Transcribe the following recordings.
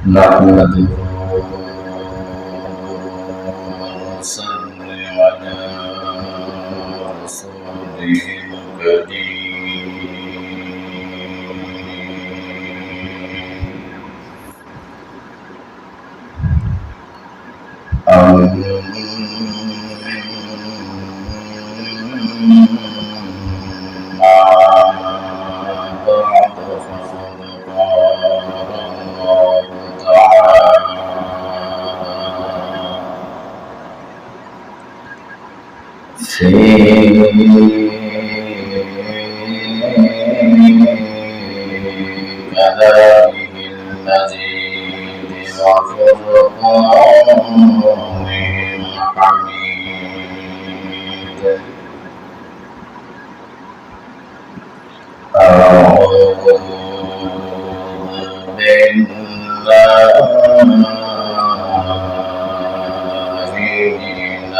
نحمده ونصلي على رسوله الكريم. في كلامه المجيد وفرقانه الحميد أعوذ بالله من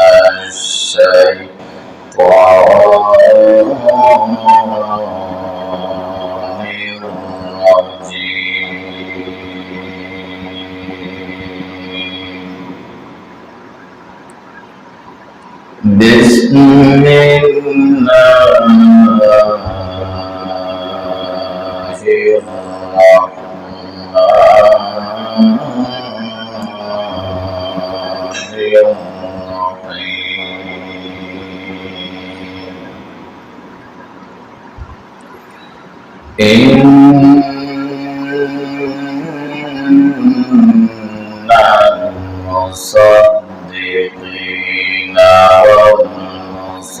الشيطان بسم الله إن المصدقين والمصدقات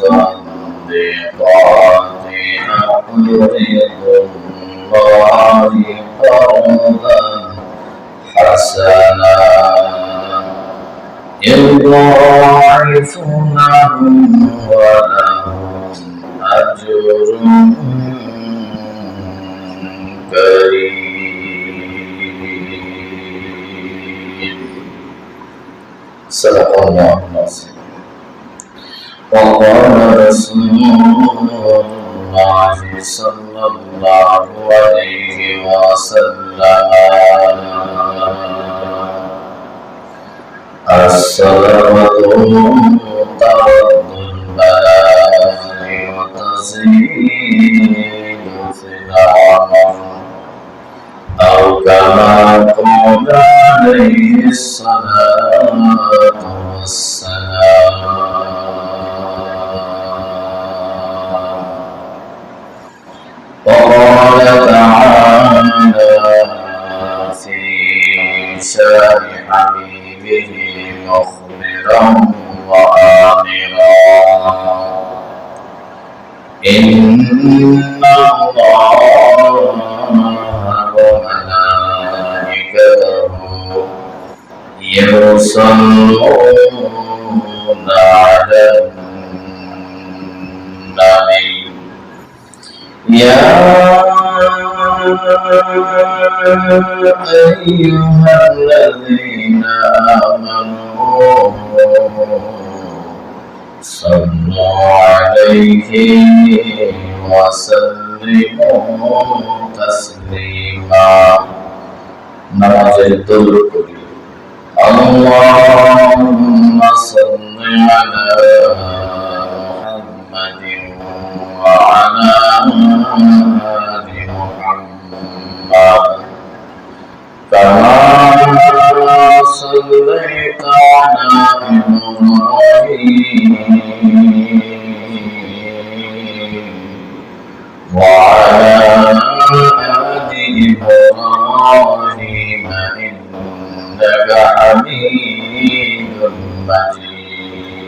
أقرضوا الله قرضا حسنا يضاعف لهم ولهم أجر كريم. صدق الله العظيم. وقال رسول الله صلى الله عليه وسلم الصدقة ترد البلاء وتزيد في العمر أو كما قال عليه الصلاة والسلام. وقال تعالى في شان حبيبه مخبرا وآمرا إن الله وملائكته يصلون على النبي يا أيها الذين آمنوا صلوا عليه وسلموا تسليما. نمازের দরুদ পড়ি। اللهم صل على محمد وعلى آل محمد كما صليت على إبراهيم وعلى آل إبراهيم إنك حميد مجيد.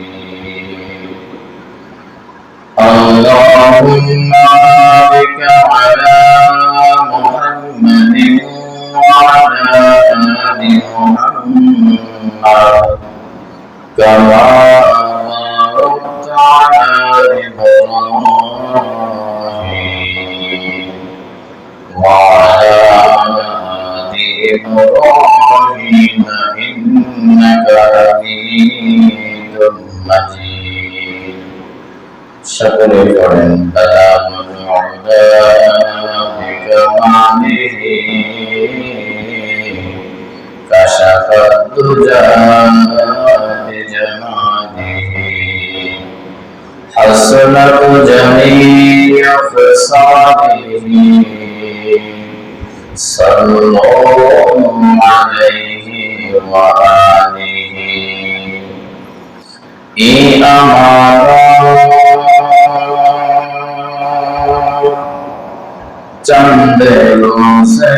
اللهم بارك على محمد وعلى آل محمد كما باركت على إبراهيم وعلى آل إبراهيم إنك حميد مجيد. সকলে পড়েন কালামুল উলা বিকামালিহি كشف الدجى بجماله حسنت جميع خصاله صلوا عليه وآله चंदेलों से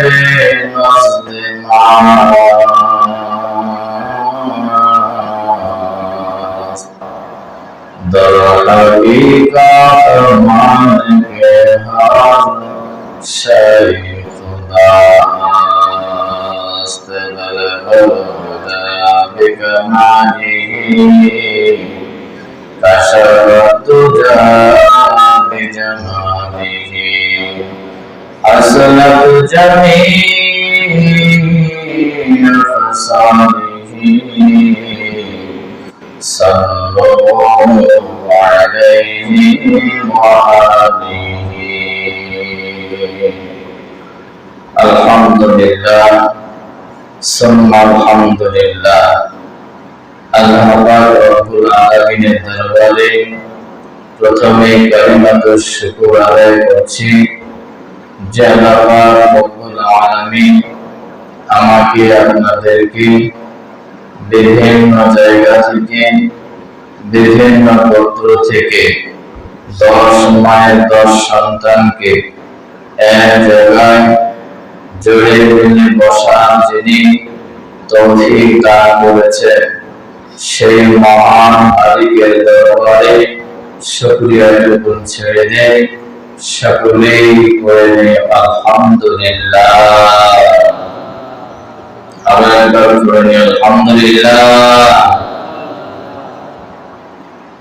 दर हकीकत मान के हाथ खुदा أسلف جميع خصاله صلوا عليه وآله الحمد لله ثم الحمد لله আল্লাহ পাক রব্বুল আলামিনের দরবারে প্রথমে কালিমাতুশ শুকর আদায় করছি যে আল্লাহ পাক রব্বুল আলামিন আমাকে আপনাদেরকে বিভিন্ন জায়গা থেকে বিভিন্ন গোত্র থেকে 10 মায়ের 10 সন্তানকে এক জায়গায় জোরে মিলে বসার যিনি তৌফিক দান করেছে সেই মহান মালিকের দরবারে শুকরিয়া জ্ঞাপন ছেড়ে দেই সকলেই করে নেই আলহামদুলিল্লাহ আমরা একবার করে নেই আলহামদুলিল্লাহ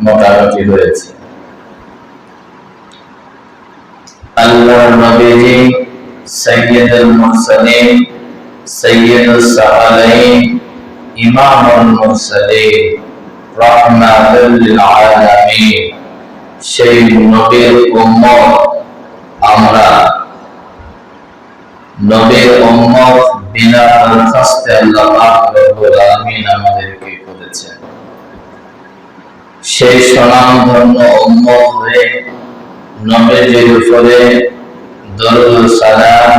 মোটামুটি হয়েছে আল্লাহর নবীজি সাইয়্যিদুল মুরসালিন সাইয়্যিদুস সাহালাইন ইমামুল মুরসালিন রাহমাতুল লিল আলামিন সেই নবীর উম্মত আমরা নবীর উম্মত বিনা দরখাস্তে আল্লাহ পাক রব্বুল আলামিন আমাদেরকে করেছেন সেই স্বনামধন্য উম্মত হয়ে নবীর উপরে দরুদ ও সালাম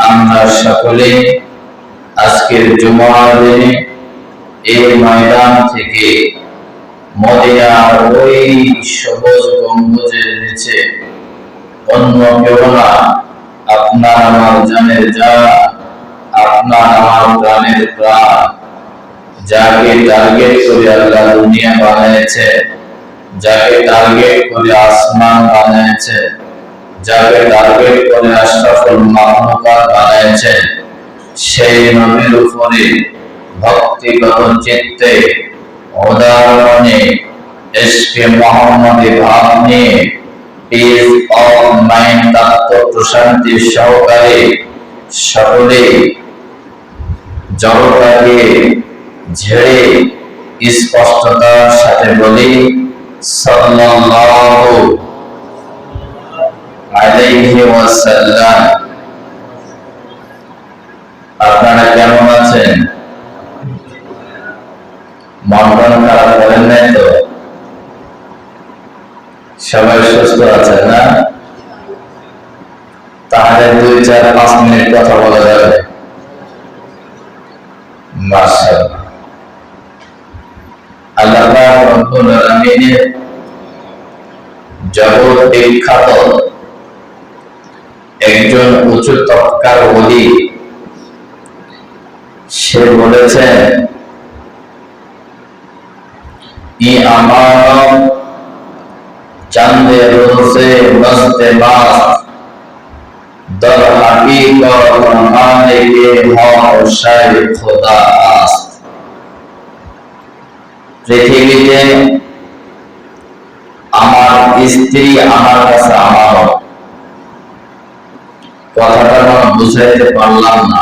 আমরা সকলে আজকের জুমার দিনে এই ময়দান থেকে মদিনার ওই সবুজ গম্বুজের নিচে অন্য কেউ না আপনার আমার জানের জান আপনার আমার প্রাণের প্রাণ যাকে টার্গেট করে আল্লাহ দুনিয়া বানিয়েছে যাকে টার্গেট করে আসমান বানিয়েছে যাকে টার্গেট করে আশরাফুল মাখলুকাত বানিয়েছে সেই নবীর উপরে ভক্তিগত চিত্তে উদাহরণে ইশকে মুহাম্মদী ভাব নিয়ে পিস অফ মাইন্ড তত্ত্ব প্রশান্তি সহকারে সকলে জড়তাকে ঝেড়ে স্পষ্টতার সাথে বলি সাল্লাল্লাহু আলাইহি ওয়াসাল্লাম আপনারা কেমন আছেন মন খারাপ করেন নাই তো সবাই সুস্থ আছেন না তাহলে 2-4-5 মিনিট কথা বলা যাবে মাশাআল্লাহ আল্লাহ পাক রব্বুল আলামিনের জগৎ বিখ্যাত একজন উচ্চ তবকার ওলি সে বলেছেন ই আমার চাঁদে রোজে মস্তে মাস্ত দর হাকিকত মালিকে হওয়ার খোদা আস্ত পৃথিবীতে আমার স্ত্রী আমার কাছে আমানত কথাটা আমরা বুঝাইতে পারলাম না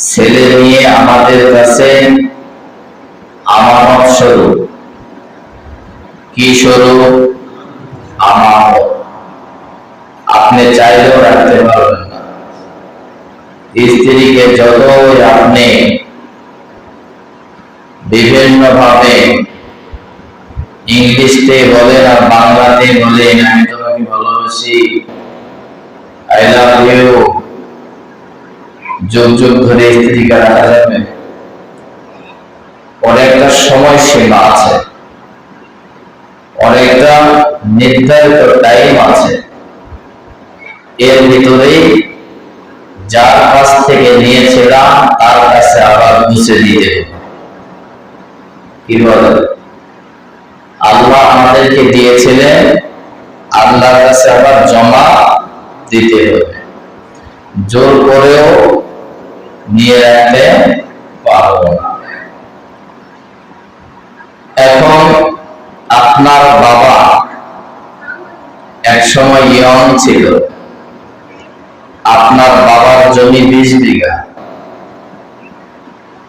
ছেলে নিয়ে আমাদের কাছে আমানত স্বরূপ কি স্বরূপ আমানত আপনি চাইলেও রাখতে পারবেন না স্ত্রীকে যতই আপনি বিভিন্ন ভাবে ইংলিশে বলেন আর বাংলাতে বলেন আমি তোমাকে ভালোবাসি, আই লাভ ইউ, যুগ যুগ ধরে স্ত্রীকে রাখা যাবে? অনেকটা সময় সীমা আছে, অনেকটা নির্ধারিত টাইম আছে। এর ভিতরেই যার কাছ থেকে নিয়েছিলাম তার কাছে আবার বুঝে দিতে হবে। কি বলে? আল্লাহ আমাদেরকে দিয়েছিলেন, আল্লাহর কাছে আবার জমা দিতে হবে। জোর করেও নিয়ে রাখতে পারবো না। এখন আপনার বাবা এক সময় ইয়ং ছিল, আপনার বাবার জমি 20 বিঘা,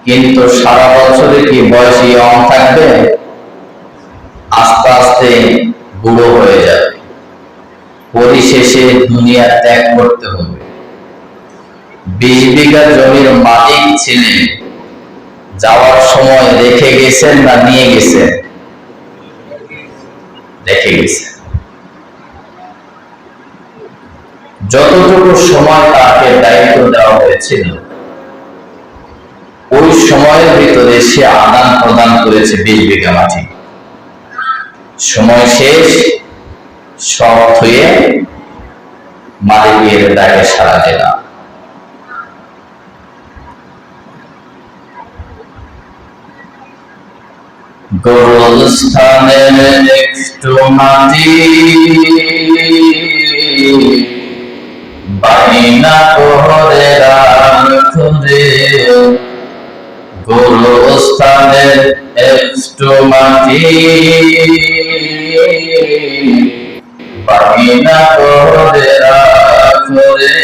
কিন্তু সারা বছরে কি বয়স ইয়ং থাকবে? আস্তে আস্তে বুড়ো হয়ে যাবে, পরিশেষে দুনিয়া ত্যাগ করতে হবে। 20 বিঘা জমির মালিক ছিলেন, যাওয়ার সময় রেখে গেছেন না নিয়ে গেছেন? রেখে গেছেন। যতটুকু সময় তাকে দায়িত্ব দেওয়া হয়েছিল ওই সময়ের ভিতরে সে আদান প্রদান করেছে 20 বিঘা মাটি। সময় শেষ, সব হয়ে মালিকের ডাকে সাড়া দিলাম। গোরস্থানের একটু মাটি বাইনা করে রাখরে, গোরস্থানের একটু মাটি বাইনা করে রাখরে,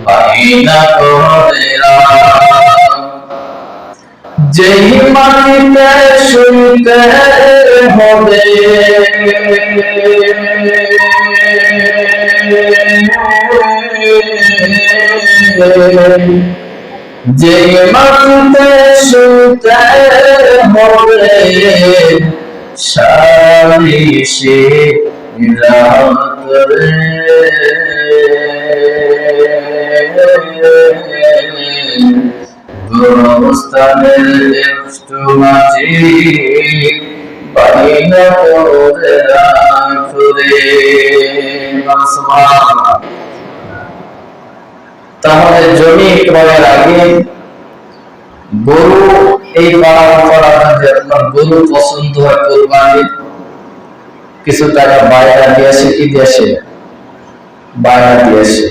বাইনা করে রাখ। যেই মাটিতে শুনতে হবে যেই মাটিতে শুনতে হবে সালিশে রাতরে, গোরস্থানের একটু মাটি বাইনা করে রাখরে। তাহলে জমি ক্রয়ের আগে গরু এই পালন করা, যে আপনার গরু পছন্দ হয় কোরবানির, কিছু টাকা বায়না দিয়েছে, কি দিয়েছে? বায়না দিয়েছে।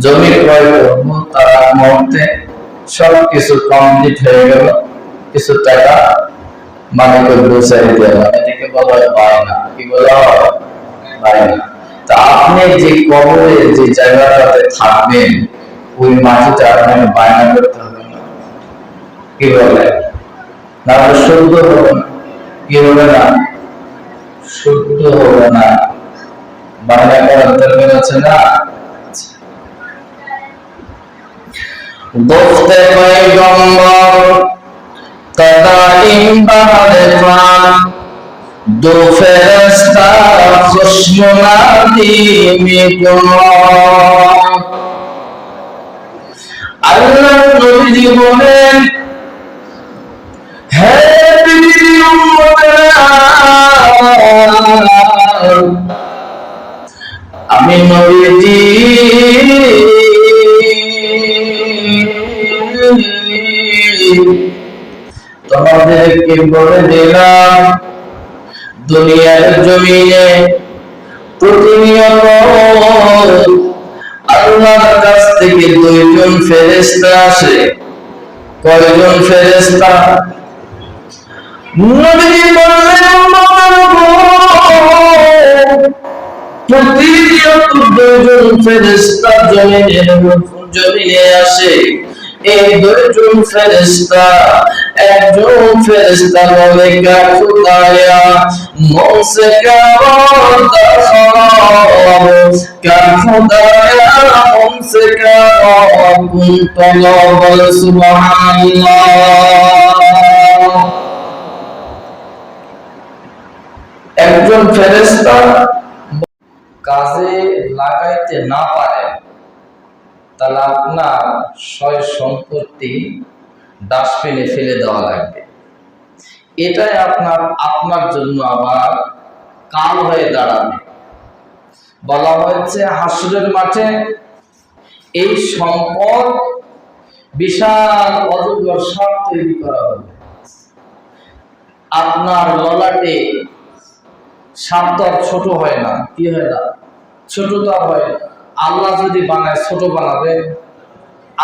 জমি ক্রয় করবো, তার মুহূর্তে সবকিছু কমপ্লিট হয়ে গেল, কিছু টাকা মালিককে বুঝাই দেওয়া, এটাকে বলা হয় বায়না। কি বলা হয়? বায়না। তা আপনি যে কবরে যে জায়গাটাতে থাকবেন ওই মাটিটা আপনাকে বায়না করতে হবে না। কি বলে? না শুদ্ধ হবে না। কি হবে না? শুদ্ধ হবে না। বায়না করার দরকার আছে না? গফতে পয়গম্বর তাদাইম বাহারে ফান, দো ফেরেশতা খুশমুনাদি মিকুম। আল্লাহ নবীজি বলেন, হে পৃথিবীর উম্মতেরা, আমি নবীজি তোমাদেরকে বলে দিলাম, দুনিয়ার জমিনে প্রতিনিয়ত আল্লাহর কাছ থেকে 2 জন ফেরেশতা আসে। কয়জন ফেরেশতা? নবী বললেন, প্রতিনিয়ত 2 জন ফেরেশতা জমিনে আসে। এই দুইজন ফেরেশতা, একজন ফেরেশতা বলে কা খুদায়া মুঝসে क्या वादा ख्वाब क्या खुदाया मुझसे क्या कुन तलब सुबहानाल्लाह। একজন ফেরেশতা কাজে লাগাইতে না পারে তাহলে আপনার সয় সম্পত্তি ডাস্টবিনে ফেলে দেওয়া লাগবে। এটাই আপনার জন্য আবার কাল হয়ে দাঁড়াবে। বলা হয়েছে হাসরের মাঠে এই সম্পদ বিশাল অজগর সাপ তৈরি করা হবে। আপনার ললাটে সাপ তো আর ছোট হয় না, কি হয় না, ছোট তো আর হয় না। আল্লাহ যদি বানায় ছোট বানাবে?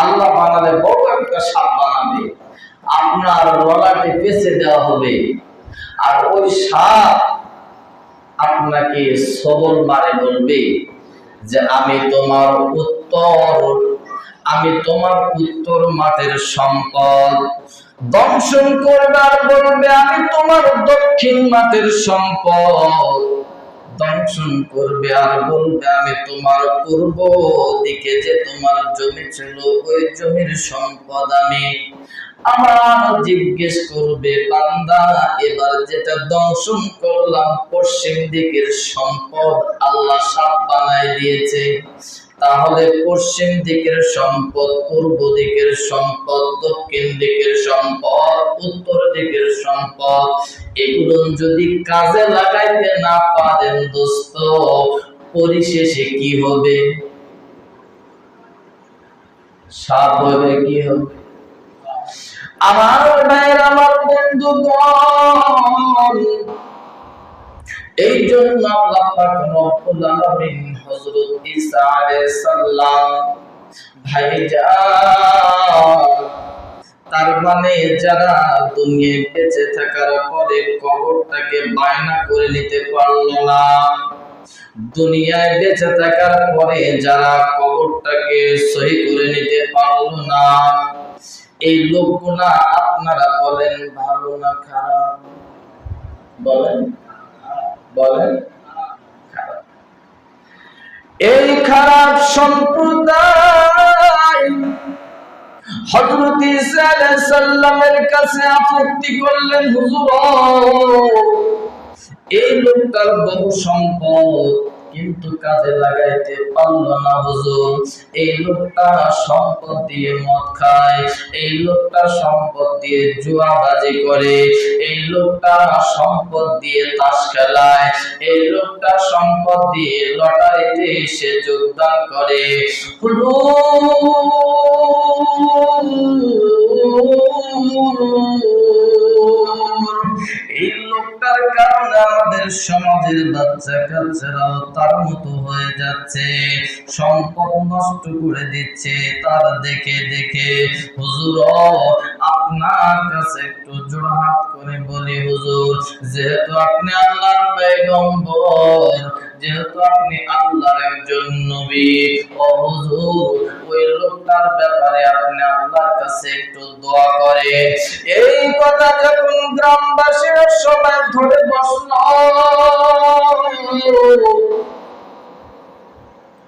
আল্লাহ বানালে বড় একটা সাপ বানাবে, আপনার ললাটে পেঁচে দেওয়া হবে। আর ওই সাপ আপনাকে সবল মারে বলবে যে আমি তোমার উত্তর মাঠের সম্পদ দংশন করবে, আর বলবে আমি তোমার দক্ষিণ মাঠের সম্পদ দংশন করবে, আর বলবে আমি তোমার পূর্ব দিকে যে তোমার জমি ছিল ওই জমির সম্পদ আমি। আমার জিজ্ঞেস করবে বান্দা এবার যেটা দংশন করলাম পশ্চিম দিকের সম্পদ আল্লাহ সাপ বানায় দিয়েছে, তাহলে পশ্চিম দিকের সম্পদ, পূর্ব দিকের সম্পদ, দক্ষিণ দিকের সম্পদ, উত্তর দিকের সম্পদ এগুলো যদি কাজে লাগাইতে না পারেন দোস্ত, পরিশেষে কি হবে? সাপ হবে, কি হবে? আমার ভাইয়ের, আমার বন্ধুগণ, এই জন্য আল্লাহ পাক রব্বুল আলামিন হযরত ঈসা আলাইহিস সালাম ভাইজান, তার মানে যারা দুনিয়ায় বেঁচে থাকার পরে কবরটাকে বায়না করে নিতে পারলো না, দুনিয়ায় বেঁচে থাকার পরে যারা কবরটাকে সহি করে নিতে পারলো না, এই লোকগুলা আপনারা বলেন ভালো না খারাপ? বলেন খারাপ। এই খারাপ সম্প্রদায় হযরত ঈসা আলাইহিস সালামের কাছে আপত্তি করলেন, হুজুর এই লোকটার বহু সম্পদ কিন্তু কাজে লাগাইতে পারলো না হুজুর। এই লোকটা সম্পদ দিয়ে মদ খায়, এই লোকটা সম্পদ দিয়ে জুয়াবাজি করে, এই লোকটা সম্পদ দিয়ে তাস খেলায়, এই লোকটা সম্পদ দিয়ে লটারিতে এসে যোগদান করে। এই লোকটার কারণে আমাদের সমাজের বাচ্চা কাচ্চারাও তার মতো হয়ে যাচ্ছে, সম্পদ নষ্ট করে দিচ্ছে তার দেখে দেখে। হুজুর আপনার কাছে একটু জোড়হাত করে বলি হুজুর, যেহেতু আপনি আল্লাহর পয়গম্বর, যেহেতু আপনি আল্লাহর একজন নবী, ও হুজুর ওই লোকটার ব্যাপারে আপনি আল্লাহর কাছে একটু দোয়া করেন। এই কথা যখন গ্রামবাসীরা সবাই ধরে বসলো,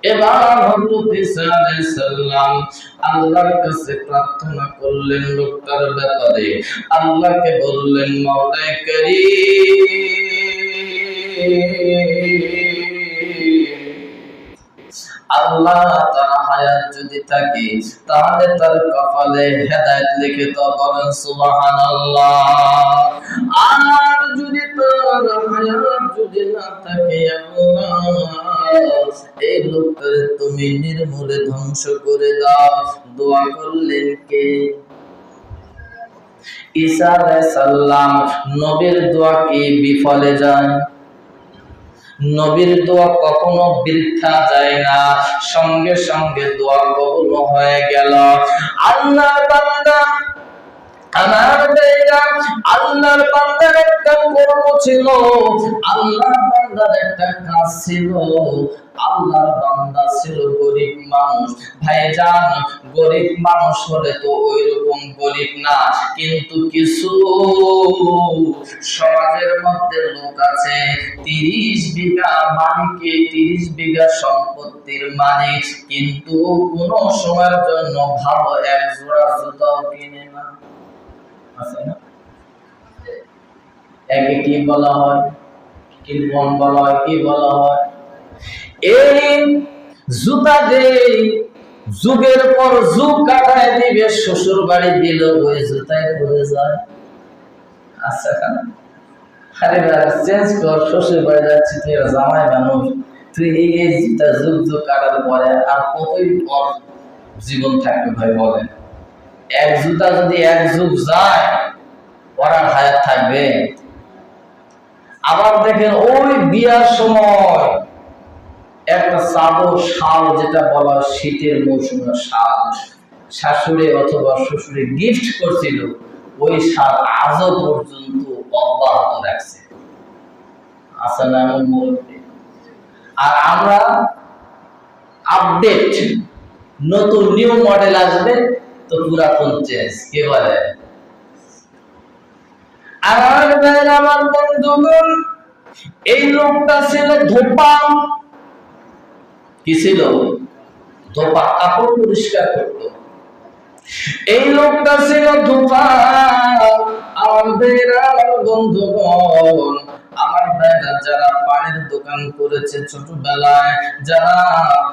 এবার হযরত ঈসা আলাইহিস সালাম আল্লাহর কাছে প্রার্থনা করলেন লোকটার ব্যাপারে। আল্লাহকে বললেন, মাওলা কারীম, আল্লাহ তার হায়াত যদি থাকে তাহলে তার কপালে হেদায়েত লিখে তো বলেন সুবহানাল্লাহ। আর যদি তার হায়াত যদি না থাকে আল্লাহ এই লোকটাকে তুমি নির্মূলে ধ্বংস করে দাও। দোয়া করলেন কে? ঈসা আলাইহিস সালাম। নবীর দোয়া কি বিফলে যায়? নবীর দোয়া কখনো বৃথা যায় না, সঙ্গে সঙ্গে দোয়া কবুল হয়ে গেল। আল্লাহর বান্দা, আমার বেটা আল্লাহর বান্দার একটা কর্ম ছিল, আল্লাহর বান্দার একটা কাজ ছিল। আল্লাহর বান্দা ছিল গরিব মানুষ। ভাইজান, গরিব মানুষ হলে তো ওইরকম গরিব না, কিন্তু কিছু সমাজের মধ্যে লোক আছে 30 বিঘা মালিকে 30 বিঘা সম্পত্তির মালিক, কিন্তু কোন সময়ের জন্য ভালো এক জোড়া জুতাও কিনে না। আছে না? একে কি বলা হয়? কিলবন বলা হয়, কি বলা হয়? এই জুতা দে যুগের পর যুগ কাটায় দিবে, শ্বশুর বাড়ি দিল ওই জুতায় পড়ে যায়। আচ্ছা কেন? আরে চেঞ্জ কর, শ্বশুর বাড়ি যাচ্ছি, তুই জামাই মানুষ, তুই এই জুতা যুগ যুগ কাটার পরে আর কতই জীবন থাকবে ভাই বলেন? এক জুতা যদি এক যুগ যায়, ওরা হায়াত থাকবে? আবার দেখেন ওই বিয়ার সময় একটা চাদর শাল, যেটা বলা শীতের মৌসুমে শাল, শাশুড়ি অথবা শ্বশুরে গিফট করছিল, ওই শাল আজও পর্যন্ত অব্যাহত রাখছে। আছে না এমন মুরব্বি? আর আমরা আপডেট, নতুন নিউ মডেল আসবে তো পুরাতন চেঞ্জ, কে বলে? আর আমার বন্ধুগণ, এই লোকটা ছিল ধোপা। কি ছিল? ধোপা, কাপড় পরিষ্কার করত। এই লোকটা ছিল ধোপা। আমার বন্ধুগণ, আমার ভাইরা যারা পানের দোকান করেছে ছোটবেলায়, যারা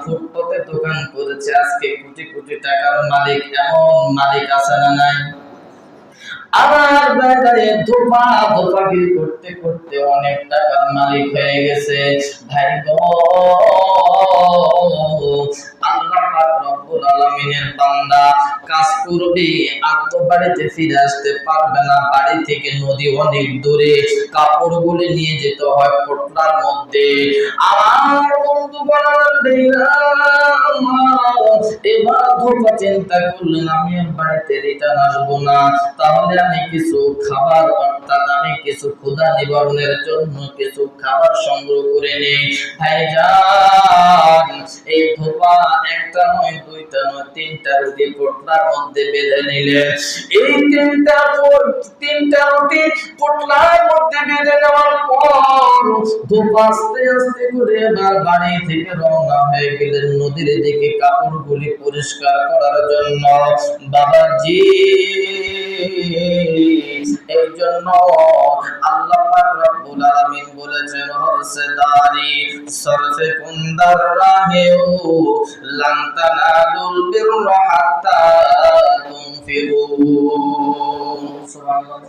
ফুটপাতে দোকান করেছে, আজকে কোটি কোটি টাকার মালিক, এমন মালিক আছে না নাই? আমার দাদারে ধোপাগিরি করতে করতে অনেক টাকার মালিক হয়ে গেছে। ভাই গো, আল্লাহ পাক রব্বুল আলামিনের বান্দা কাজ করবে আর তো বাড়িতে ফিরে আসতে পারবে না। বাড়ি থেকে নদী অনেক দূরে, কাপড়গুলো নিয়ে যেতে হয় পোটলার মধ্যে। আমার বন্ধুগণ, এবার ধোপা চিন্তা করলেন, আমি বাড়িতে রিটার্ন আসবো না, তাহলে আমি কিছু খাবার, অর্থাৎ আমি কিছু ক্ষুধা নিবারণের জন্য কিছু খাবার সংগ্রহ করে নেই। ভাইজান, এই ধোপা একটা নয়, দুইটা নয়, 3টা রুটি পোটলার মধ্যে বেঁধে নিলেন। এই 3টা রুটি পোটলার মধ্যে বেঁধে নেওয়ার পর ধোপা আস্তে আস্তে করে এবার বাড়ি থেকে রওনা হয়ে গেলেন নদীর দিকে কাপড়গুলি পরিষ্কার করার জন্য। বাবাজি, এই জন্য আল্লাহ পাক রব্বুল আলামিন বলেছেন, হরসেদারি সরফে কুন্দার রাহেও লান তানালুল বিররা হাত্তা তুনফিকু। সুবহানাল্লাহ।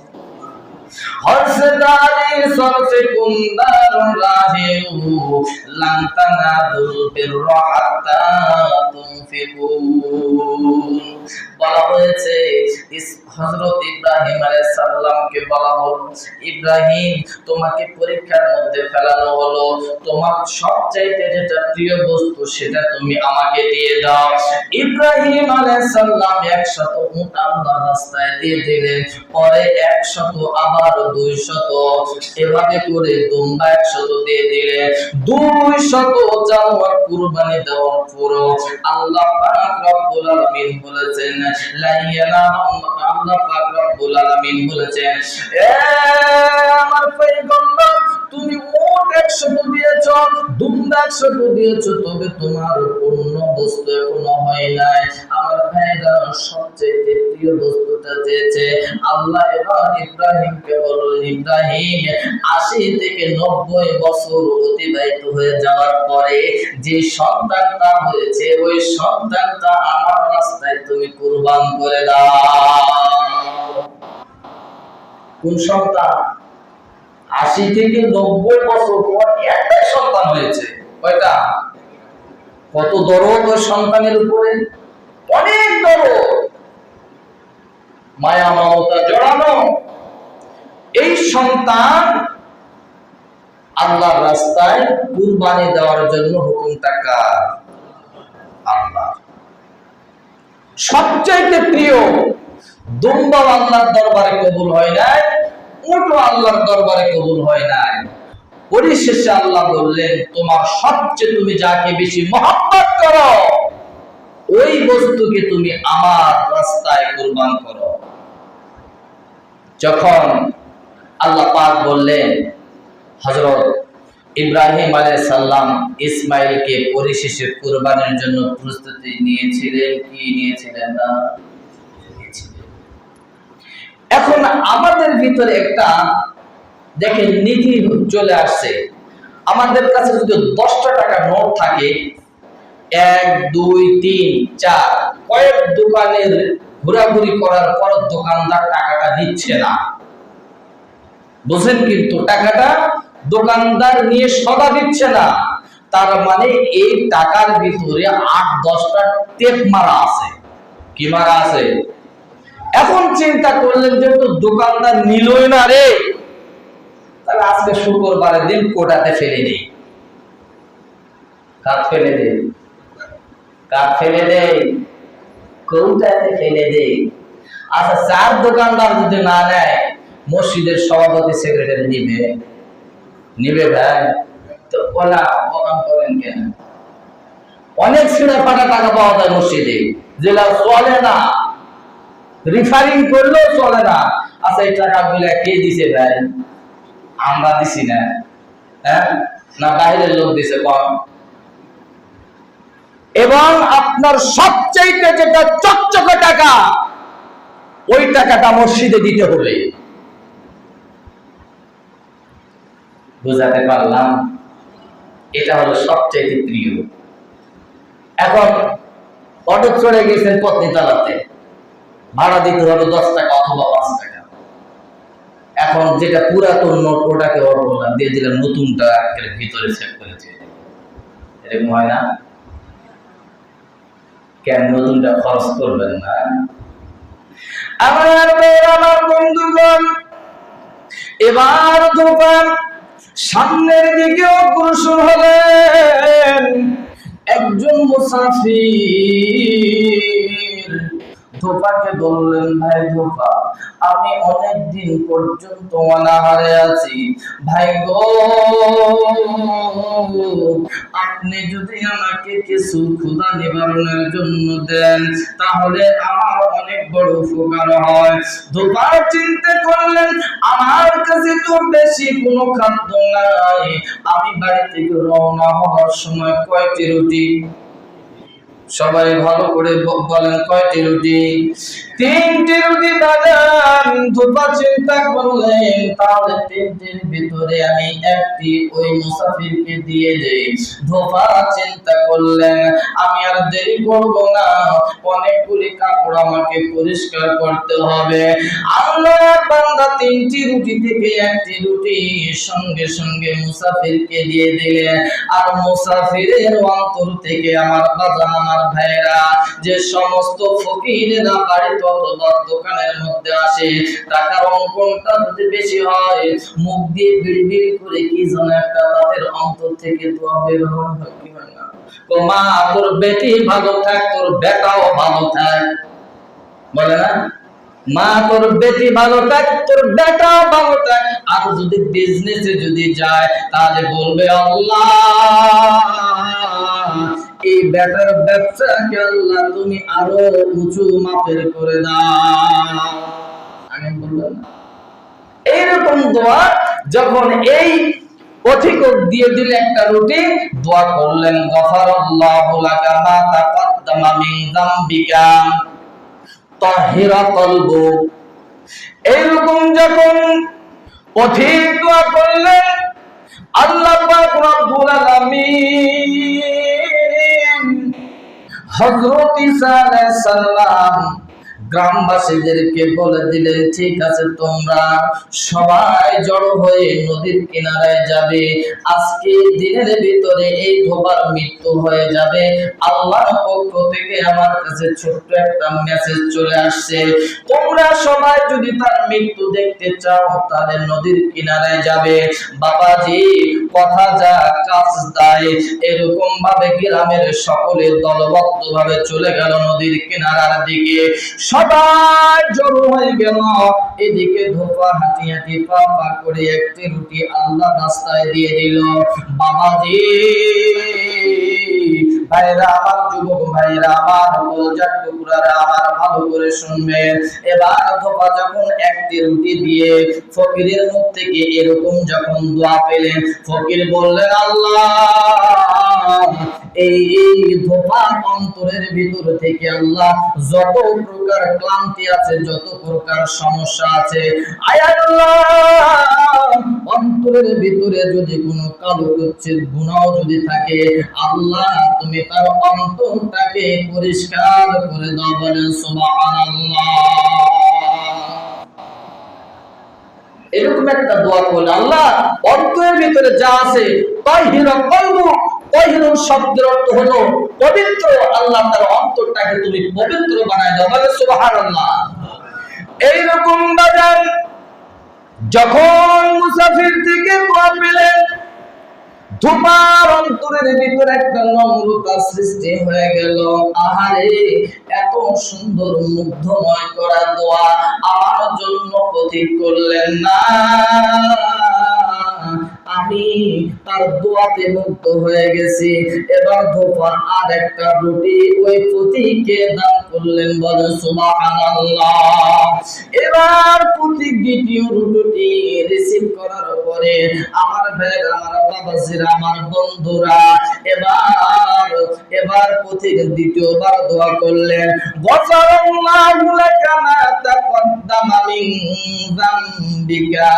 হরসেদারি সরফে কুন্দার রাহেও লান তানালুল বিররা হাত্তা তুনফিকু। বলা হয়েছে হযরত ইব্রাহিম আলাইহিস সালামকে বলা হলো, ইব্রাহিম, তোমাকে পরীক্ষার মধ্যে ফেলানো হলো, তোমার সবচাইতে যেটা প্রিয় বস্তু সেটা তুমি আমাকে দিয়ে দাও। ইব্রাহিম আলাইহিস সালাম 100 উট আল্লাহর রাস্তায় দিয়ে দিলেন, পরে 100, আবার 200, এভাবে করে দুম্বা 100 দিয়ে দিলেন। 200 জানোয়ার কুরবানি দেওয়ার পর আল্লাহ পাক রব্বুল আলামিন বলেছেন, আল্লাহ পাক রব্বুল আলামিন বলেছেন, এ আমার পয়গম্বর, তুমি উট 100 দিয়েছো, দুম্বা 100 দিয়েছো, তবে তোমার পূর্ণ বস্তু এখনো হয় নাই। আমার ভাইরা সবচেয়ে প্রিয় বস্তুটা চেয়েছে। আল্লাহ এবার ইব্রাহিমকে বললেন, ইব্রাহিম, 80 থেকে 90 বছর অতিবাহিত হয়ে যাওয়ার পরে যে সন্তানটা হয়েছে, ওই সন্তানটা আমার রাস্তায় তুমি কুরবান করে দাও। কোন সন্তান? 80 থেকে 90 বছর পর একটাই সন্তান হয়েছে। কয়টা? কত দরদ ওই সন্তানের উপরে, অনেক দরদ, মায়া মমতা জড়ানো। এই সন্তান আল্লাহর রাস্তায় কুরবানি দেওয়ার জন্য হুকুমটা কার? আল্লাহ। সবচাইতে প্রিয় দুম্বাও আল্লাহর দরবারে কবুল হয় নাই, উটও আল্লাহর দরবারে কবুল হয় নাই। পরিশেষে আল্লাহ বললেন, তোমার সবচেয়ে তুমি যাকে বেশি মহব্বত করো ওই বস্তুকে তুমি আমার রাস্তায় কুরবান করো। যখন আল্লাহ পাক বললেন, হযরত ইব্রাহিম আলাইহিস সালাম ইসমাঈলকে পরিশেষে কুরবানির জন্য প্রস্তুতি নিয়েছিলেন কি নিয়েছিলেন না? এখন আমাদের ভিতরে একটা দেখেন নীতি চলে আসছে। আমাদের কাছে যদি 10টা টাকা নোট থাকে, 1 2 3 4 কয়েক দোকানের ঘোরাঘুরি করার পর দোকানদার টাকাটা দিচ্ছে না, বুঝেন? কিন্তু টাকাটা দোকানদার নিয়ে সদা দিচ্ছে না, তার মানে এই টাকার ভিতরে 8-10টা টেপ মারা আছে। কি মারা আছে? এখন চিন্তা করলেন যে তো দোকানদার নিলই না রে, তাহলে আজকে শুক্রবারের দিন কোটাতে ফেলে দেই, কাঠ ফেলে দেই, কাঠ ফেলে দেই, কোটাতে ফেলে দেই। আচ্ছা, 4 দোকানদার যদি না নেয়, মসজিদের সভাপতি সেক্রেটারি নিবে ভাই? তো ওলা অকাম করেন কেন? অনেক ছিঁড়া ফাটা টাকা পাওয়া যায় মসজিদে, যেটা চলে না, রিফারিং করলেও চলে না। আচ্ছা, এই টাকা গুলা কে দিছে ভাই? আমরা দিছি না, হ্যাঁ? না বাইরের লোক দিছে কম? এবং আপনার সবচেয়ে যেটা চকচকে টাকা, ওই টাকাটা মসজিদে দিতে হবে। বুঝাতে পারলাম? এটা হলো সবচেয়ে প্রিয়। এখন অটো চড়ে গেছেন পত্নী চালাতে, ভাড়া দিতে হবে 10 টাকা অথবা 5 টাকা। এখন যেটা পুরাতন নোট ওটাকে বললাম দিয়ে দিলাম, নতুনটা ভিতরে সেট করেছে, এরকম হয় না? কেন নতুনটা খরচ করবেন না? আমার বন্ধুগণ, এবার দোকান সামনের দিকে অগ্রসর হলেন। একজন মুসাফির ধোপাকে বললেন, ভাই ধোপা, আমি অনেক দিন পর্যন্ত অনাহারে আছি, ভাই গো, আপনি যদি আমাকে কিছু ক্ষুধা নিবারণের জন্য দেন তাহলে আমার অনেক বড় উপকার হয়। ধোপা চিন্তা করলেন, আমার কাছে তো বেশি কোনো খাদ্য নাই, আমি বাড়ি থেকে রওনা হওয়ার সময় কয়টি রুটি? সবাই ভালো করে বলেন, কয়টি রুটি? 3টি রুটি বানান। ধোপা চিন্তা করলেন, তাহলে 3টির ভিতরে আমি একটি ওই মুসাফিরকে দিয়ে দেই। ধোপা চিন্তা করলেন, আমি আর দেরি করব না, অনেকগুলি কাপড় আমাকে পরিষ্কার করতে হবে। আল্লাহর বান্দা 3টি রুটি থেকে একটি রুটি সঙ্গে সঙ্গে মুসাফিরকে দিয়ে দিলেন। আর মুসাফিরের অন্তর থেকে আমার বাবা, আমার ভাইরা, যে সমস্ত ফকিরেরা বাড়িতে অথবা দোকানের মধ্যে আসে, টাকার অঙ্কনটা যদি বেশি হয়, মুখ দিয়ে বিড়বিড় করে কি যেন একটা তাদের অন্তর থেকে দোয়া বের হয়, কি হয় না? তো মা, তোর বেটি ভালো থাক, তোর বেটাও ভালো থাক, বলে না? মা, তোর বেটি ভালো থাক, তোর বেটাও ভালো থাক। আর যদি বিজনেসে যদি যায়, তাহলে বলবে, আল্লাহ, এই বেটার ব্যবসাকে আল্লাহ তুমি আরো উঁচু মাপের করে দাও। আমি বললাম এইরকম দোয়া যখন এই পথিক দিয়ে দিলে একটা রুটি, দোয়া করলেন, গফারাল্লাহু লাকা মা তাকাদ্দামা মিন যামবিকা তাহিরা কলবু। এইরকম যখন পথিক দোয়া করলেন, আল্লাহ পাক রব্বুল আলামিন হযরত ঈসা আলাইহিস সালাম গ্রামবাসীদেরকে বলে দিলেন, ঠিক আছে, তোমরা সবাই জড়ো হয়ে নদীর কিনারায় যাবে, আজকে দিনের ভিতরে এই ধোবার মৃত্যু হয়ে যাবে। আল্লাহর পক্ষ থেকে আমার কাছে ছোট্ট একটা মেসেজ চলে আসছে, তোমরা সবাই যদি তার মৃত্যু দেখতে চাও তাহলে নদীর কিনারায় যাবে। বাবাজি, কথা যা কাজ তাই, এরকম ভাবে গ্রামের সকলে দলবদ্ধ ভাবে চলে গেল নদীর কিনারার দিকে। সবাই জড়ো হয়ে গেল। এদিকে ধোপা হাঁটি হাঁটি পা পা করে একটি রুটি আল্লাহ রাস্তায় দিয়ে দিল। বাবাজি, ভাইরা আমার, যুবক ভাইরা আমার, কলজার টুকরারা আমার, ভালো করে শুনবেন। এবার ধোপা যখন একটি রুটি দিয়ে ফকিরের মুখ থেকে এরকম যখন দোয়া পেলেন, ফকির বললেন, আল্লাহ, এই ধোপার অন্তরের ভিতর থেকে আল্লাহ যত প্রকার ক্লান্তি আছে, যত প্রকার সমস্যা আছে, আয় আল্লাহ, অন্তরের ভিতরে যদি কোনো কালো কুচ্ছিত গুনাহ যদি থাকে, আল্লাহ তুমি তার অন্তরটাকে পরিষ্কার করে দাও। বলেন সুবহানাল্লাহ। এরকম একটা দোয়া করলে আল্লাহ অন্তরের ভিতরে যা আছে, তাহির কলবু, তাহির শব্দের অর্থ হলো পবিত্র, আল্লাহ তার অন্তরটাকে তুমি পবিত্র বানায় দাও। বলেন সুবহানাল্লাহ। এইরকম বাজার যখন মুসাফির থেকে দোয়া পেলেন, ধোপার অন্তরের ভিতরে একটা নম্রতা সৃষ্টি হয়ে গেল। আহারে, এত সুন্দর মুগ্ধময় করা দোয়া আমার জন্য পথিক করলেন না, আমি তার দোয়াতে মুগ্ধ হয়ে গেছি। এবার ধোপা আর একটা রুটি ওই পথিককে দান করলেন। বলেন সুবহানাল্লাহ। এবার পথিক দ্বিতীয় রুটি রিসিভ করার পরে আমার ভাইরা, আমার বাবাজিরা, আমার বন্ধুরা, এবার পথিক দ্বিতীয়বার দোয়া করলেন, গফারাল্লাহু লাকা মা তাকদ্দামা মিন যামবিকা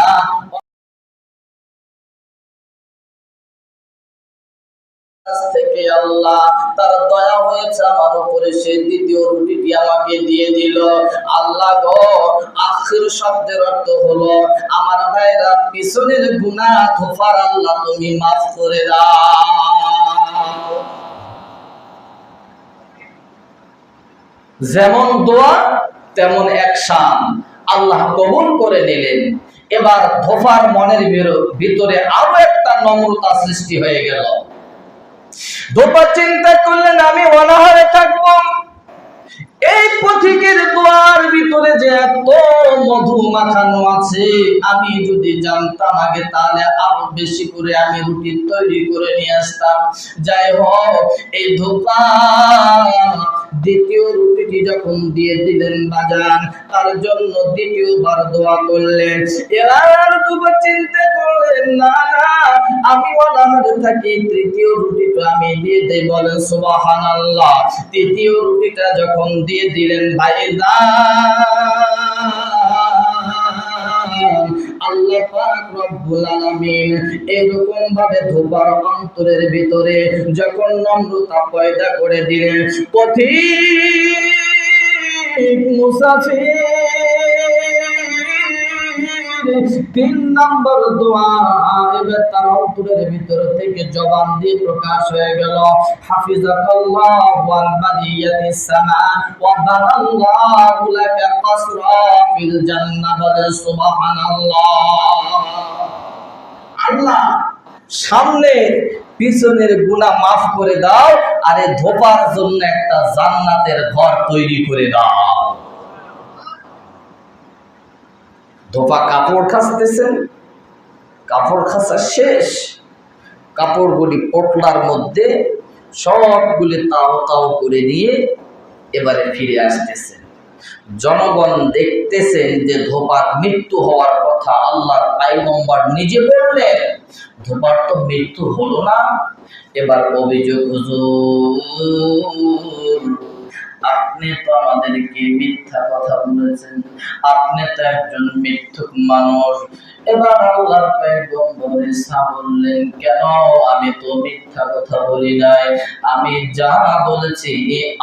থেকে আল্লাহ তার দয়া হয়েছে আমার উপরে, সে দ্বিতীয় রুটিটি আমাকে দিয়ে দিল। আল্লাহ গো, আখির শব্দের অর্থ হলো আমার ভাইরা পিছনের গুনাহ ধোপার আল্লাহ তুমি মাফ করে দাও। যেমন দোয়া তেমন অ্যাকশন, আল্লাহ কবুল করে নিলেন। এবার ধোপার মনের ভিতরে আরো একটা নম্রতা সৃষ্টি হয়ে গেল। ধোপা চিন্তা করলেন, আমি অনাহারে থাকবো, এই পথিকের দোয়ার ভিতরে যে এত মধু মাখানো আছে, আমি যদি জানতাম আগে, তাহলে আরো বেশি করে আমি রুটি তৈরি করে নিয়ে আসতাম। যাই হোক, এই ধোপা দ্বিতীয় রুটিটি যখন দিয়ে দিলেন বাজান, তার জন্য দ্বিতীয়বার দোয়া করলেন। এবার ধোপা চিন্তা করলেন, না না, আমি অনাহারে থাকি, তৃতীয় রুটিটা আমি দিয়ে দেই। বলেন সুবহানাল্লাহ। তৃতীয় রুটিটা যখন দিয়ে দিলেন, আল্লাহ পাক রব্বুল আলামিন এরকম ভাবে ধোপার অন্তরের ভিতরে যখন নম্রতা পয়দা করে দিলেন, পথিক মুসাফির তিন নম্বর দোয়া এবার তার অন্তরের ভিতর থেকে জবান দিয়ে প্রকাশ হয়ে গেল, হাফিজাকাল্লাহ ওয়া বানিয়াতিস সামা ওয়া বানাল্লাহু লাকা কাসরা ফিল জান্নাহ। সুবহানাল্লাহ। আল্লাহ সামনে পিছনের গুনাহ মাফ করে দাও, আর এই ধোপার জন্য একটা জান্নাতের ঘর তৈরি করে দাও। ধোপা কাপড় খাসতেছেন, কাপড় খাসা শেষ, কাপড়গুলি পটলার মধ্যে সবগুলি তাও তাও করে দিয়ে এবারে ফিরে আসতেছেন। জনগণ দেখতেছেন যে ধোপার মৃত্যু হওয়ার কথা আল্লাহর পয়গম্বর নিজে বললেন, ধোপার তো মৃত্যু হলো না। এবার অভিযোগ, হুজুর আপনি তো আমাদেরকে মিথ্যা কথা বলেছেন, আপনি তো একজন মিথ্যুক মানুষ। এবার আল্লাহর পয়গম্বর ঈসা বললেন, কেন? আমি তো মিথ্যা কথা বলি নাই, আমি যা বলেছি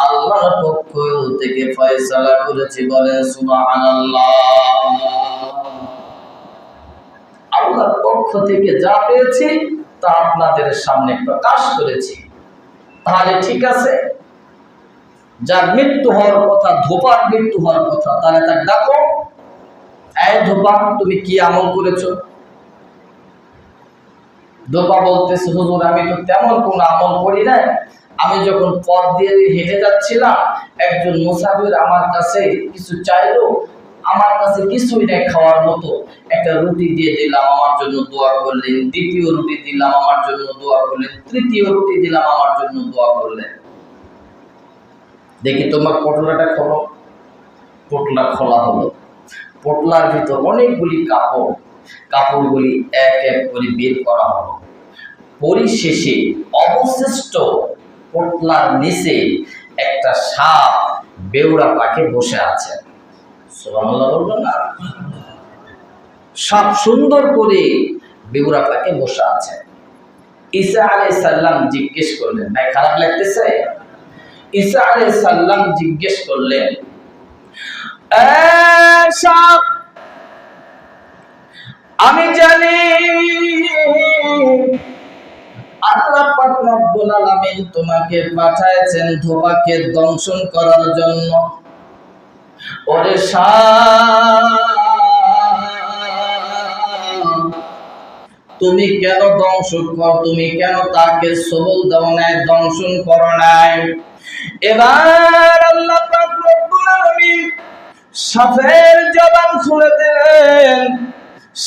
আল্লাহর পক্ষ থেকে ফয়সালা করেছি। বলেন সুবহানাল্লাহ। আল্লাহর পক্ষ থেকে যা পেয়েছি তা আপনাদের সামনে প্রকাশ করেছি। তাহলে ঠিক আছে, যার মৃত্যু হওয়ার কথা, ধোপার মৃত্যু হওয়ার কথা, তাহলে তার ডাকো, এই ধোপা তুমি কি আমল করেছো? ধোপা বলতেছে, হুজুর আমি তো তেমন কোন আমল করি নাই, আমি যখন পথ দিয়ে হেঁটে যাচ্ছিলাম, একজন মুসাফির আমার কাছে কিছু চাইলো, আমার কাছে কিছুই নেই খাওয়ার মতো। একটা রুটি দিয়ে দিলাম, আমার জন্য দোয়া করলেন। দ্বিতীয় রুটি দিলাম, আমার জন্য দোয়া করলেন। তৃতীয় রুটি দিলাম, আমার জন্য দোয়া করলেন। দেখি তোমার পটলাটা খোলো। পটলা খোলা হলো। পটলার ভিতর অনেকগুলি কাপড়, কাপড়গুলি এক এক করে বের করা হলো। পরিশেষে অবশিষ্ট পটলার নিচে একটা সাপ বেউড়া পাখি বসে আছে। সুবহানাল্লাহ বলবেন না? সাপ সুন্দর করে বেউড়া পাখি বসে আছে। ঈসা আলাইহিস সালাম জিজ্ঞেস করলেন, ভাই খারাপ লাগতেছে? ঈসা আলাইহিস সালাম জিজ্ঞেস করলেন, সাপ, আমি জানি আল্লাহ পাক রব্বুল আলামিন তোমাকে পাঠাইছেন ধোঁয়াকে দংশন করার জন্য। ওরে সাপ, তুমি কেন তুমি কেন তাকে সবল দাও নাই, দংশন করো নাই? এবার আল্লাহ পাক রব্বুল আলামিন সাপের জবান খুলে দিলেন।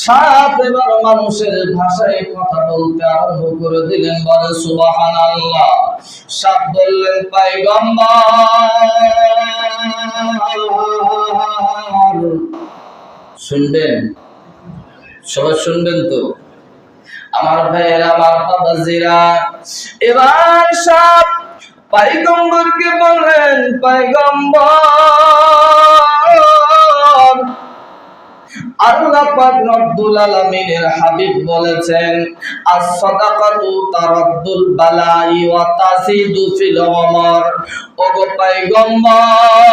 সাপ এবার মানুষের ভাষায় কথা বলতে আরম্ভ করে দিলেন। বলে সুবহানাল্লাহ। সাপ বললেন, পয়গম্বর। শুনবেন? সবাই শুনবেন তো? আমার ভাইয়েরা, আমার বাবাজিরা, এবার সাপ পয়গম্বরকে বললেন, পয়গম্বর, আল্লাহ পাক রব্বুল আলামিনের হাবিব বলেছেন, as-সাদাকাতু তারাদ্দুল বালাই ওয়া তাজিদু ফিল উমর। ওগো পয়গম্বর,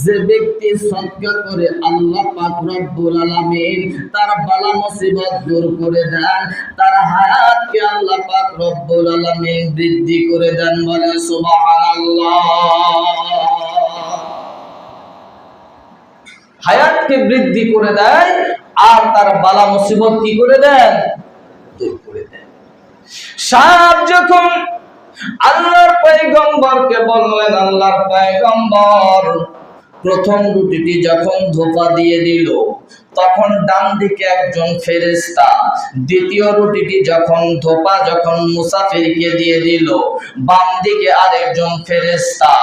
যে ব্যক্তি সদকা করে আল্লাহ পাক রব্বুল আলামিন তার বালা মুসিবত দূর করে দেন, তার হায়াতকে আল্লাহ পাক রব্বুল আলামিন বৃদ্ধি করে দেন। বলে সুবহানাল্লাহ। হায়াতকে বৃদ্ধি করে দেয় আর তার বালা মুসিবত কি করে দেন? দূর করে দেন। সাপ যখন আল্লাহর পয়গম্বরকে বললেন, আল্লাহর পয়গম্বর, প্রথম রুটিটি যখন ধোপা দিয়ে দিল, তখন ডান দিকে একজন ফেরেশতা, দ্বিতীয় রুটিটি যখন ধোপা মুসাফিরকে দিয়ে দিল, বাম দিকে আরেকজন ফেরেশতা,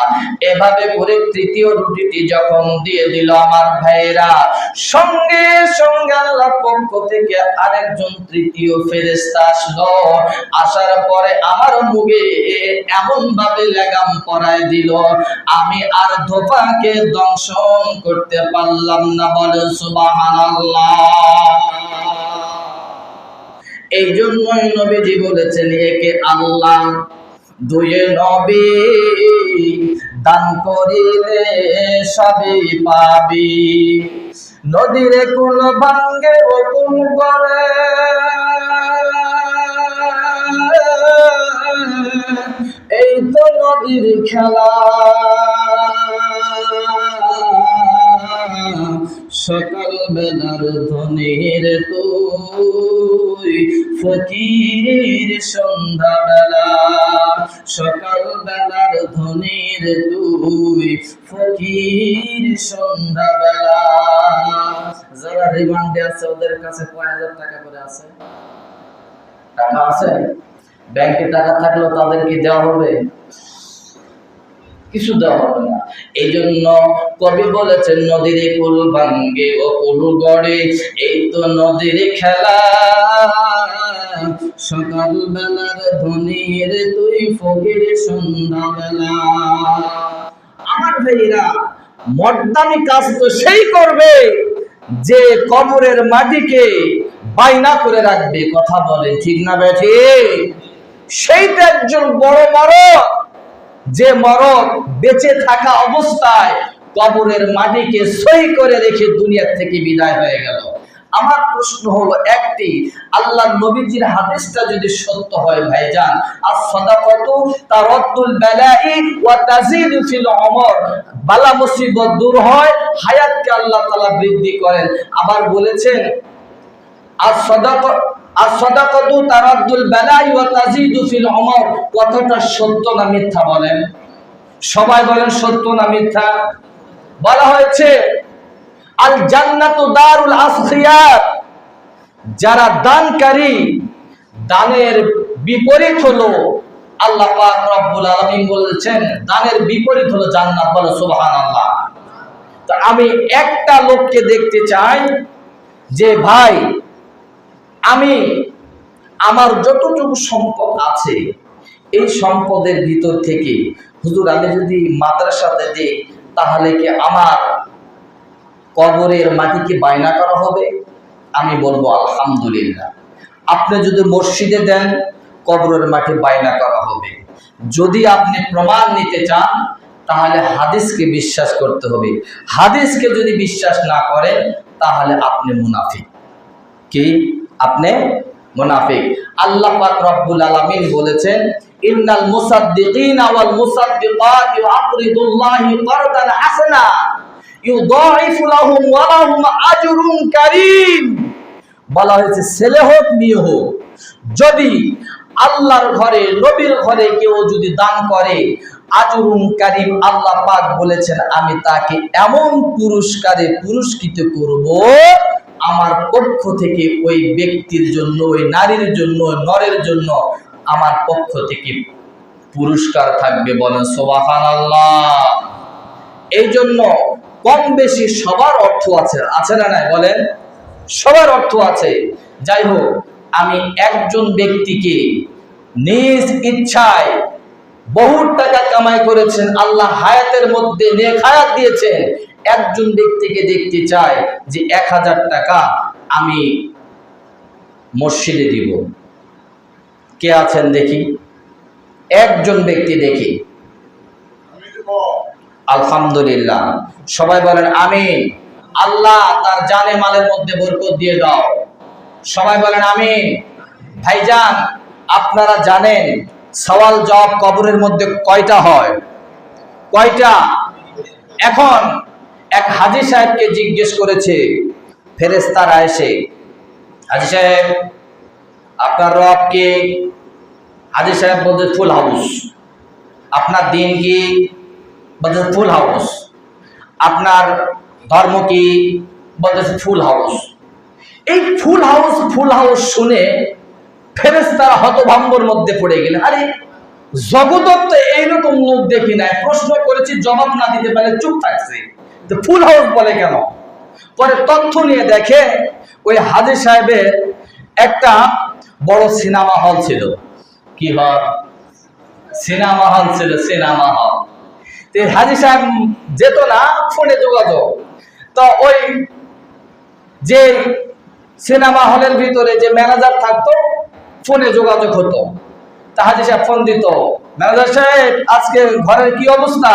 এভাবে করে তৃতীয় রুটিটি যখন দিয়ে দিল, আমার ভাইরা, সঙ্গে সঙ্গে আল্লাহর পক্ষ থেকে আরেকজন তৃতীয় ফেরেশতা আসলো। আসার পরে আমার মুখে এমন ভাবে লাগাম পরায় দিল, আমি আর ধোপাকে দংশন করতে পারলাম না। বলে সুবহানাল্লাহ। এই জন্যই নবীজি বলেছেন, একে আল্লাহ দুয়ে নবী, দান করিলে সবই পাবি। নদীর কুল ভাঙ্গে ও কুল করে, এই তো নদীর খেলা। সকাল বেলার ধনীর তুই, ফকির সন্ধ্যা বেলা। সকাল বেলার ধনীর তুই, ফকির সন্ধ্যা বেলা। যারা রিমান্ডে আছে ওদের কাছে কয় হাজার টাকা করে আছে? টাকা আছে? ব্যাংকে টাকা থাকলেও তাদেরকে দেওয়া হবে? কিছু দেওয়া হবে না। এই জন্য কবি বলেছেন, নদীর কুল ভাঙ্গে ও কুল গড়ে, এই তো নদীর খেলা। সকাল বেলার ধনীর তুই, ফকির সন্ধ্যা বেলা। আমার ভাইরা, মর্দানি কাজ তো সেই করবে যে কবরের মাটিকে বাইনা করে রাখবে। কথা বলে ঠিক না বেঠি? সেইটা একজন বড় মরদ, যে মরদ বেঁচে থাকা অবস্থায় কবরের মাটিকে সই করে রেখে দুনিয়া থেকে বিদায় হয়ে গেল। আমার প্রশ্ন হলো একটি, আল্লাহর নবীজির হাদিসটা যদি সত্য হয় ভাইজান, as-সাদাকাতু তারাদ্দুল বালাই ওয়া তাজিদু ফিল উমর, বালা মুসিবত দূর হয়, হায়াতকে আল্লাহ তাআলা বৃদ্ধি করেন। আবার বলেছেন, as-সাদাকা আর সাদাকাতু তারাদ্দুল বালাই ওয়া তাজিদু ফিল উমর, কথাটা সত্য না মিথ্যা বলেন? সবাই বলেন সত্য না মিথ্যা? বলা হয়েছে আল জান্নাতু দারুল আসখিয়াত, যারা দানকারী, দানের বিপরীত হলো, আল্লাহ পাক রব্বুল আলামিন বলেছেন দানের বিপরীত হলো জান্নাত। বলো সুবহানাল্লাহ। তো আমি একটা লোককে দেখতে চাই যে ভাই আমি আমার যতটুকু সম্পদ আছে এই সম্পদের ভিতর থেকে হুজুর আমি যদি মাদ্রাসাতে দিই তাহলে কি আমার কবরের মাটিকে বায়না করা হবে? আমি বলবো আলহামদুলিল্লাহ। আপনি যদি মসজিদে দেন কবরের মাটি বায়না করা হবে। যদি আপনি প্রমাণ নিতে চান তাহলে হাদিসকে বিশ্বাস করতে হবে। হাদিসকে যদি বিশ্বাস না করেন তাহলে আপনি মুনাফিক। কি? আপনি মুনাফিক। আল্লাহ পাক রব্বুল আলামিন বলেছেন ইন্নাল মুসাদ্দিকিনা ওয়াল মুসাদ্দিকাত ইউকরিদুল্লাহি কারদান হাসানা ইউদাইফু লাহুম ওয়া লাহুম আজরুন কারীম। বলা হয়েছে ছেলে হোক মেয়ে হোক, যদি আল্লাহর ঘরে নবীর ঘরে কেউ যদি দান করে আজরুন কারীম, আল্লাহ পাক বলেছেন আমি তাকে এমন পুরস্কারে পুরস্কৃত করব আমার পক্ষ থেকে ওই ব্যক্তির জন্য, ওই নারীর জন্য, নরের জন্য আমার পক্ষ থেকে পুরস্কার থাকবে। বলেন সুবহানাল্লাহ। এই জন্য কম বেশি সবার অর্থ আছে, আছে না নাই? বলেন সবার অর্থ আছে। যাই হোক, আমি একজন ব্যক্তিকে নিজ ইচ্ছায় বহু টাকা কামাই করেছেন, আল্লাহ হায়াতের মধ্যে নেক হায়াত দিয়েছেন, একজন ব্যক্তিকে দেখতে চাই যে 1000 টাকা আমি মসজিদে দিব। কে আছেন দেখি? একজন ব্যক্তি দেখি। আলহামদুলিল্লাহ। সবাই বলেন আমিন। আল্লাহ তার জানে মালের মধ্যে বরকত দিয়ে দাও। সবাই বলেন আমিন। ভাইজান আপনারা জানেন সওয়াল জবাব কবরের মধ্যে কয়টা হয়? কয়টা? এখন এক হাজী সাহেবকে জিজ্ঞেস করেছে ফেরেশতারা এসে, হাজী সাহেব আপনার রব কে? হাজী সাহেব বলতে ফুল হাউস। আপনার দিন কি? বলতে ফুল হাউস। আপনার ধর্ম কি? বলতে ফুল হাউস। এই ফুল হাউস শুনে ফেরেশতারা হতভম্বর মধ্যে পড়ে গেলেন। আরে জগৎ তো এইরকম লোক দেখি নাই, প্রশ্ন করেছি জবাব না দিতে পারে চুপ থাকছে, তো ফুল হাউস বলে কেন? পরে তথ্য নিয়ে দেখে ওই হাজী সাহেবের একটা বড় সিনেমা হল ছিল। কি হল? সিনেমা হল ছিল, সিনেমা হল। তো হাজী সাহেব যেত না, ফোনে যোগাযোগ। তো ওই যে সিনেমা হলের ভিতরে যে ম্যানেজার থাকতো ফোনে যোগাযোগ হতো। তা হাজী সাহেব ফোন দিত, ম্যানেজার সাহেব আজকে ঘরের কি অবস্থা?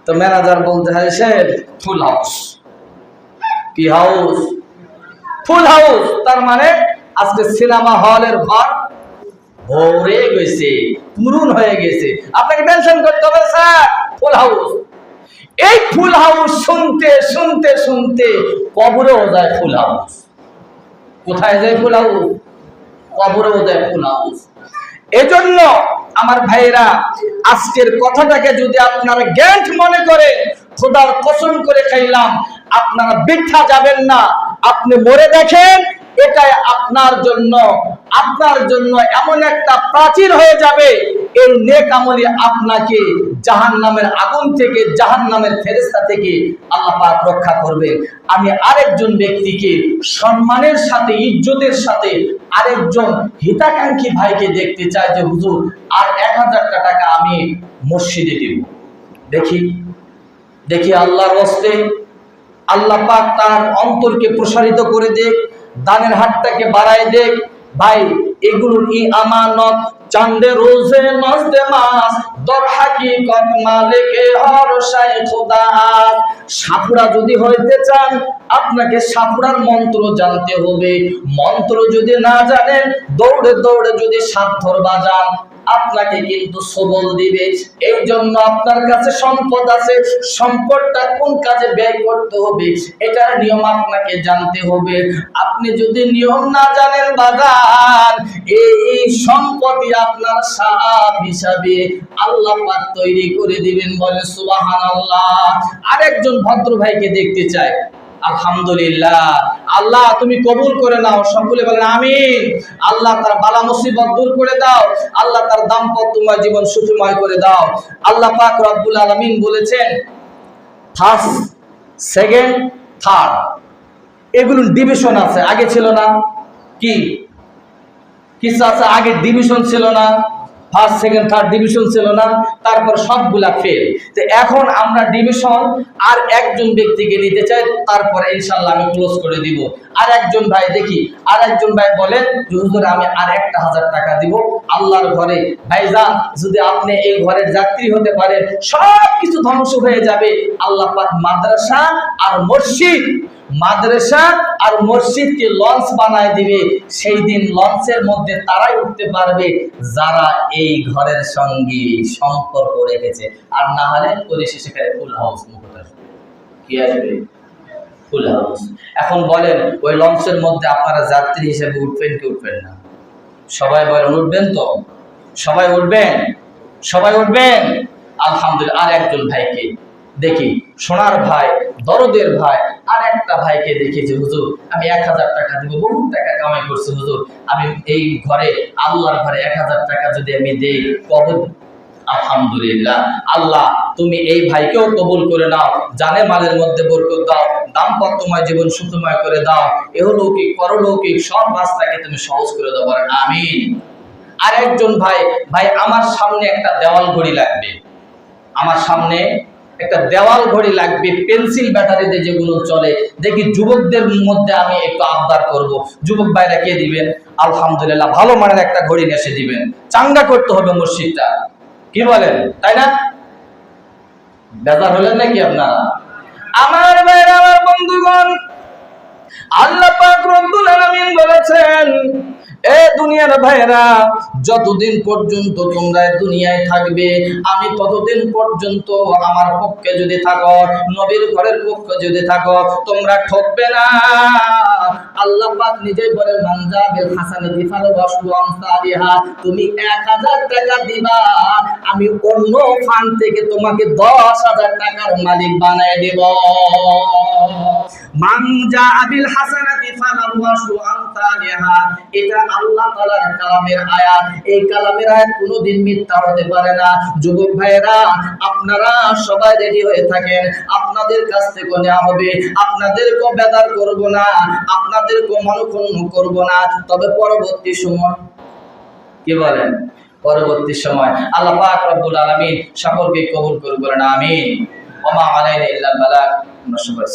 তো ম্যানেজার বলতে, হাজী সাহেব ফুল হাউস। কি হাউস? Full house. তার মানে আজকে সিনেমা হলের ঘর ভরে গেছে, পূরণ হয়ে গেছে। আপনাকে টেনশন করতে হবে স্যার, ফুল হাউস। এই ফুল হাউস শুনতে শুনতে শুনতে কবরেও যায় ফুল হাউস। কোথায় যায় ফুল হাউস? কবরেও যায় ফুল হাউস। এজন্য আমার ভাইরা আজকের কথাটাকে যদি আপনারা জ্ঞান মনে করেন, খোদার কসম করে খাইলাম আপনারা বৃথা যাবেন না। আপনি মরে দেখেন, এটাই আপনার জন্য এমন একটা প্রাচীর হয়ে যাবে, এই নেক আমলি আপনাকে জাহান্নামের আগুন থেকে, জাহান্নামের ফেরেশতা থেকে আল্লাহ পাক রক্ষা করবেন। আমি আরেকজন ব্যক্তিকে সম্মানের সাথে, ইজ্জতের সাথে আরেকজন হিতাকাঙ্ক্ষী ভাইকে দেখতে চাই যে হুজুর আর 1000 টাকা আমি মসজিদে দিব। দেখি আল্লাহর ওয়াস্তে আল্লাহ পাক তার অন্তরকে প্রসারিত করে দেখ, দানের হাতটাকে বাড়ায় দেখ। ভাই এগুলোর আমানত, চাঁদে রোজে নজদে মাস, দর হাকিকত মালিকে হর শাই খোদা। সাপুড়া যদি হইতে চান আপনাকে সাপুড়ার মন্ত্র জানতে হবে। মন্ত্র যদি না জানেন দৌড়ে দৌড়ে যদি সাত ধর বাজান আপনাকে কিন্তু সবল দিবে। এই জন্য আপনার কাছে সম্পদ আছে, সম্পদটা কোন কাজে ব্যয় করতে হবে এটার নিয়ম আপনাকে জানতে হবে। আপনি যদি নিয়ম না জানেন বাজার, এই সম্পদই আপনার সাপ হিসাবে আল্লাহ পাক তৈরি করে দিবেন। বলেন সুবহানাল্লাহ। আরেকজন ভদ্র ভাইকে দেখতে চাই। আলহামদুলিল্লাহ, আল্লাহ তুমি কবুল করে নাও, সকলে বলেন আমিন। আল্লাহ তার বালা মুসিবত দূর করে দাও, আল্লাহ তার দাম্পত্যময় জীবন সুখময় করে দাও। আল্লাহ পাক রব্বুল আলামিন বলেছেন ফার্স্ট, সেকেন্ড, থার্ড, এগুলো ডিভিশন আছে, আগে ছিল না। কি কিছু আছে আগে ডিভিশন ছিল না, ফার্স্ট সেকেন্ড থার্ড ডিভিশন ছিল না, তারপর সবগুলা ফেল। তো এখন আমরা ডিভিশন আর একজন ব্যক্তিকে নিতে চাই, তারপরে ইনশাআল্লাহ আমি ক্লোজ করে দিব। আর একজন ভাই দেখি, আর একজন ভাই বলেন যে হুজুর আমি আর 1000 টাকা দিব আল্লাহর ঘরে। ভাইজান যদি আপনি এই ঘরের যাত্রী হতে পারেন সব কিছু ধ্বংস হয়ে যাবে। আল্লাহ পাক মাদ্রাসা আর মসজিদ, মাদ্রাসা আর মসজিদকে লঞ্চ বানায় দিবে। সেই দিন লঞ্চের মধ্যে তারাই উঠতে পারবে যারা এই ঘরের সঙ্গে সম্পর্ক রেখেছে। আর না হলে পরিশেষে ফুল হাউস মুখে আসবে। কি আসবে? Full house. এখন বলেন ওই লঞ্চের মধ্যে আপনারা যাত্রী হিসেবে উঠবেন কি উঠবেন না? সবাই বলেন উঠবেন তো? সবাই উঠবেন? সবাই উঠবেন? আলহামদুলিল্লাহ। আর একজন ভাইকে দেখি, সোনার ভাই, দরদের ভাই, আর একটা ভাইকে দেখি যে হুজুর আমি 1000 টাকা দিব, বহু টাকা কামাই করছি হুজুর, আমি এই ঘরে আল্লাহর ঘরে 1000 টাকা যদি আমি দেই কবুল। আলহামদুলিল্লাহ, আল্লাহ তুমি এই ভাইকেও কবুল করে নাও, জানে মালের মধ্যে বরকত দাও, দাম্পত্যময় জীবন সুখময় করে দাও, ইহলৌকিক পরলৌকিক সব রাস্তাকে তুমি সহজ করে দাও। বলেন আমিন। আর একজন ভাই, ভাই আমার সামনে একটা দেওয়াল ঘড়ি লাগবে, আমার সামনে একটা দেওয়াল ঘড়ি লাগবে, পেন্সিল ব্যাটারিতে যেগুলো চলে। দেখি যুবকদের মধ্যে আমি একটু আবদার করব, যুবক ভাইরা কে দিবেন? আলহামদুলিল্লাহ, ভালো মানের একটা ঘড়ি এসে দিবেন। চাঙ্গা করতে হবে মসজিদটা, কি বলেন? তাই না? বেজার হলেন নাকি আপনারা? আমার ভাইরা, আমার বন্ধুগণ, আল্লাহ পাক রব্বুল আলামিন বলেছেন এ দুনিয়ার ভাইরা, যতদিন পর্যন্ত তোমরা দুনিয়ায় থাকবে আমি ততদিন পর্যন্ত আমার পক্ষে যদি থাকো, নবীর ঘরের পক্ষে যদি থাকো, তোমরা ঠকবে না। আল্লাহ পাক নিজেই বলেন মানজা বিল হাসানাতি ফালাহু আমসালিহা, তুমি 1000 টাকা দিবা, আমি অন্য ফান্ড থেকে তোমাকে 10000 টাকার মালিক বানায় দেব। মানজা বিল হাসানাতি ফালাহু আমসালিহা, এটা আল্লাহ তাআলার কালামের আয়াত। এই কালামের আয়াত কোনোদিন মিথ্যা হতে পারে না। যুবক ভাইরা আপনারা সবাই রেডি হয়ে থাকেন, আপনাদের কাছ থেকে নেওয়া হবে, আপনাদেরকে বেদার করব না, আপনাদেরকে মনক্ষুণ্ণ করব না। তবে পরবর্তী সময়, কি বলেন? পরবর্তী সময় আল্লাহ পাক রব্বুল আলামিন সকলকে কবুল করুন। বলেন আমিন। ওয়া মা আলাইনা ইল্লাল বালাগ। আমরা সবাই